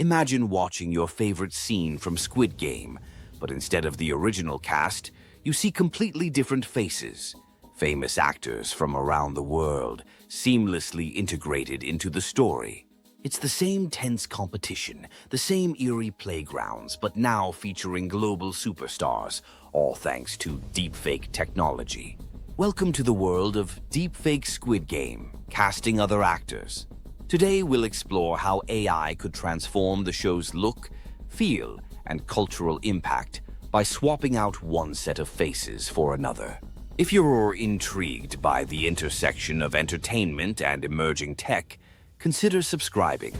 Imagine watching your favorite scene from Squid Game, but instead of the original cast, you see completely different faces. Famous actors from around the world, seamlessly integrated into the story. It's the same tense competition, the same eerie playgrounds, but now featuring global superstars, all thanks to deepfake technology. Welcome to the world of Deepfake Squid Game, casting other actors. Today we'll explore how AI could transform the show's look, feel, and cultural impact by swapping out one set of faces for another. If you're intrigued by the intersection of entertainment and emerging tech, consider subscribing.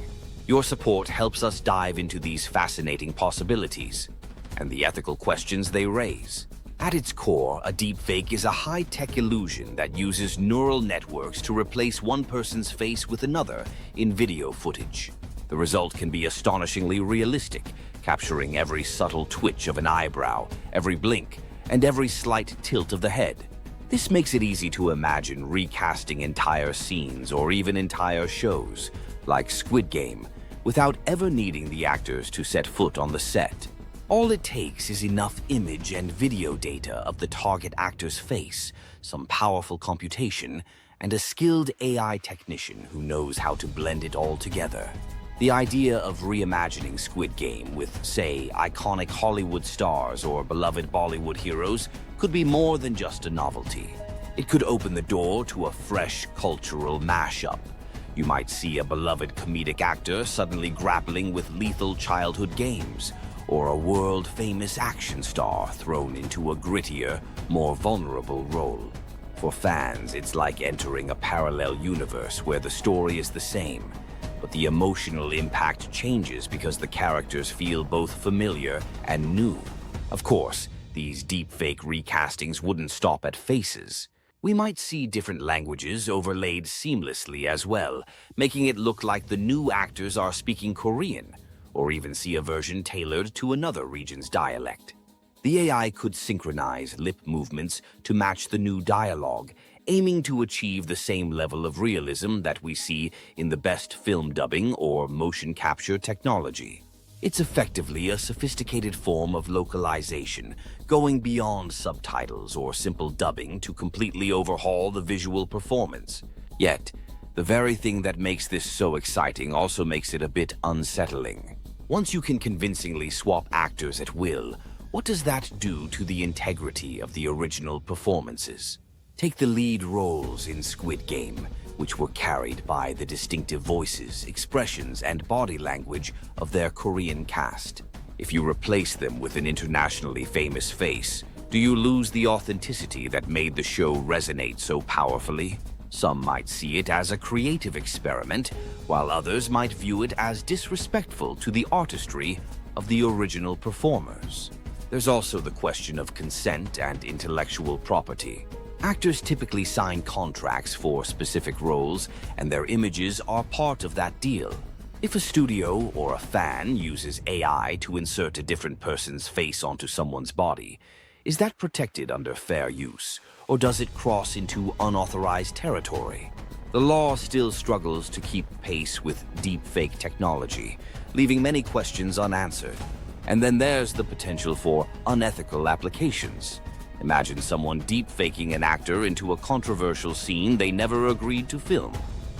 Your support helps us dive into these fascinating possibilities and the ethical questions they raise. At its core, a deepfake is a high-tech illusion that uses neural networks to replace one person's face with another in video footage. The result can be astonishingly realistic, capturing every subtle twitch of an eyebrow, every blink, and every slight tilt of the head. This makes it easy to imagine recasting entire scenes or even entire shows, like Squid Game, without ever needing the actors to set foot on the set. All it takes is enough image and video data of the target actor's face, some powerful computation, and a skilled AI technician who knows how to blend it all together. The idea of reimagining Squid Game with, say, iconic Hollywood stars or beloved Bollywood heroes could be more than just a novelty. It could open the door to a fresh cultural mashup. You might see a beloved comedic actor suddenly grappling with lethal childhood games, or a world-famous action star thrown into a grittier, more vulnerable role. For fans, it's like entering a parallel universe where the story is the same, but the emotional impact changes because the characters feel both familiar and new. Of course, these deepfake recastings wouldn't stop at faces. We might see different languages overlaid seamlessly as well, making it look like the new actors are speaking Korean, or even see a version tailored to another region's dialect. The AI could synchronize lip movements to match the new dialogue, aiming to achieve the same level of realism that we see in the best film dubbing or motion capture technology. It's effectively a sophisticated form of localization, going beyond subtitles or simple dubbing to completely overhaul the visual performance. Yet, the very thing that makes this so exciting also makes it a bit unsettling. Once you can convincingly swap actors at will, what does that do to the integrity of the original performances? Take the lead roles in Squid Game, which were carried by the distinctive voices, expressions, and body language of their Korean cast. If you replace them with an internationally famous face, do you lose the authenticity that made the show resonate so powerfully? Some might see it as a creative experiment, while others might view it as disrespectful to the artistry of the original performers. There's also the question of consent and intellectual property. Actors typically sign contracts for specific roles, and their images are part of that deal. If a studio or a fan uses AI to insert a different person's face onto someone's body, is that protected under fair use, or does it cross into unauthorized territory? The law still struggles to keep pace with deepfake technology, leaving many questions unanswered. And then there's the potential for unethical applications. Imagine someone deepfaking an actor into a controversial scene they never agreed to film.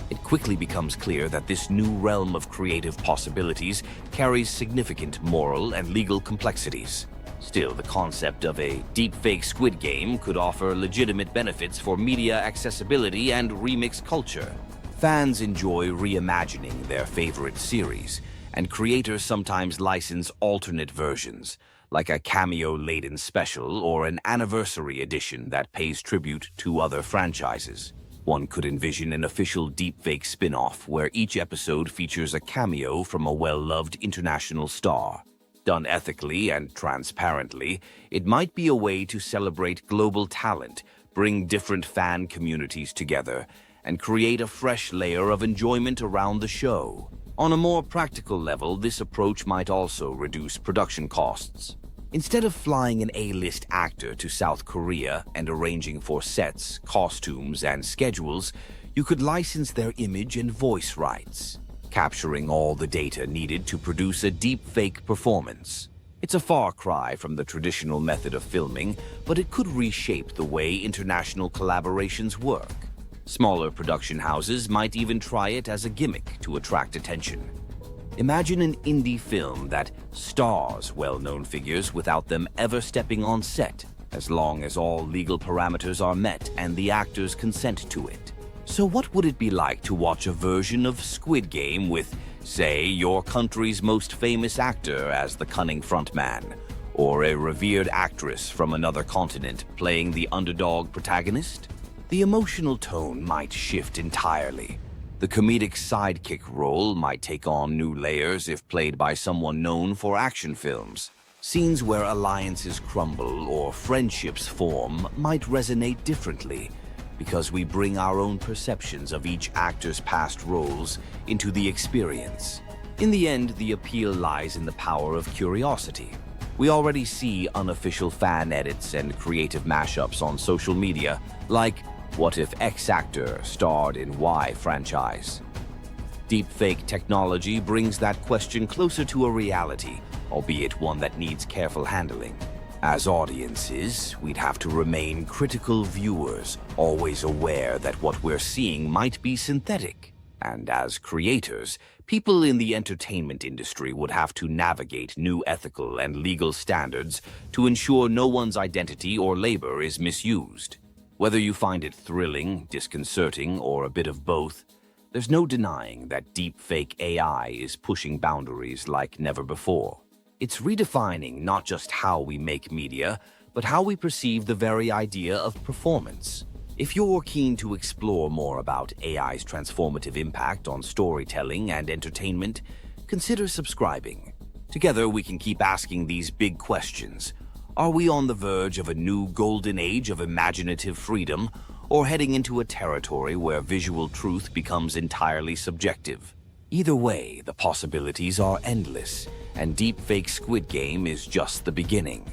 It quickly becomes clear that this new realm of creative possibilities carries significant moral and legal complexities. Still, the concept of a deepfake Squid Game could offer legitimate benefits for media accessibility and remix culture. Fans enjoy reimagining their favorite series, and creators sometimes license alternate versions, like a cameo-laden special or an anniversary edition that pays tribute to other franchises. One could envision an official deepfake spin-off where each episode features a cameo from a well-loved international star. Done ethically and transparently, it might be a way to celebrate global talent, bring different fan communities together, and create a fresh layer of enjoyment around the show. On a more practical level, this approach might also reduce production costs. Instead of flying an A-list actor to South Korea and arranging for sets, costumes, and schedules, you could license their image and voice rights. capturing all the data needed to produce a deepfake performance. It's a far cry from the traditional method of filming, but it could reshape the way international collaborations work. Smaller production houses might even try it as a gimmick to attract attention. Imagine an indie film that stars well-known figures without them ever stepping on set, as long as all legal parameters are met and the actors consent to it. So what would it be like to watch a version of Squid Game with, say, your country's most famous actor as the cunning frontman, or a revered actress from another continent playing the underdog protagonist? The emotional tone might shift entirely. The comedic sidekick role might take on new layers if played by someone known for action films. Scenes where alliances crumble or friendships form might resonate differently, because we bring our own perceptions of each actor's past roles into the experience. In the end, the appeal lies in the power of curiosity. We already see unofficial fan edits and creative mashups on social media, like, what if X actor starred in Y franchise? Deepfake technology brings that question closer to a reality, albeit one that needs careful handling. As audiences, we'd have to remain critical viewers, always aware that what we're seeing might be synthetic. And as creators, people in the entertainment industry would have to navigate new ethical and legal standards to ensure no one's identity or labor is misused. Whether you find it thrilling, disconcerting, or a bit of both, there's no denying that deepfake AI is pushing boundaries like never before. It's redefining not just how we make media, but how we perceive the very idea of performance. If you're keen to explore more about AI's transformative impact on storytelling and entertainment, consider subscribing. Together, we can keep asking these big questions. Are we on the verge of a new golden age of imaginative freedom, or heading into a territory where visual truth becomes entirely subjective? Either way, the possibilities are endless, and Deepfake Squid Game is just the beginning.